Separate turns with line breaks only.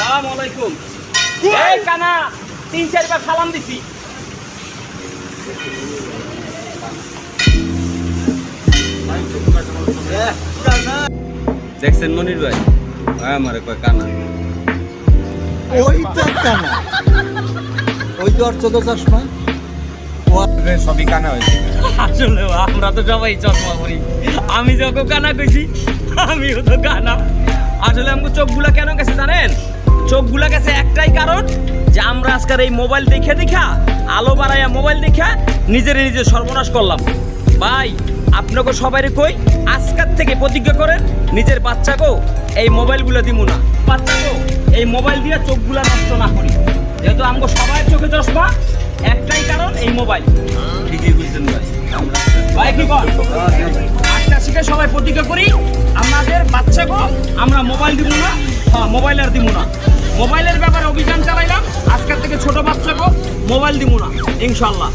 আসসালামু আলাইকুম। এই কানা 3-4 বার সালাম দিছি। দেখছেন মনির ভাই আমারে কয় কানা,
ওইটা কানা, ওই তো অর্থ চশমা
সবই কানা হয়েছে।
আসলে আমরা তো সবাই চশমা পরি। আমি যখন কানা কইছি আমিও তো কানা। আসলে আমাকে চোখগুলা কেন গেছে জানেন? চোখগুলা গেছে একটাই কারণ, যে আমরা আজকাল এই মোবাইল দেখা আলো বাড়াইয়া মোবাইল দেখা নিজে সর্বনাশ করলাম। ভাই আপনাকে সবাইরে কই, আজকাল থেকে প্রতিজ্ঞা করেন নিজের বাচ্চাকেও এই মোবাইলগুলো দিব না, বাচ্চাকেও এই মোবাইল দিয়ে চোখগুলা নষ্ট না করি। যেহেতু আমাকে সবাই চোখে চশমা, একটাই কারণ এই মোবাইল। ঠিকই বুঝছেন ভাই। ভাই কি কর আজকে শিখে সবাই প্রতিজ্ঞা করি আমাদের বাচ্চাকেও আমরা মোবাইল দিব না। হ্যাঁ, মোবাইল আর দিব না। মোবাইলের ব্যাপারে অভিযান চালাইলাম, আজকের থেকে ছোট বাচ্চাকেও মোবাইল দিব না ইনশাল্লাহ।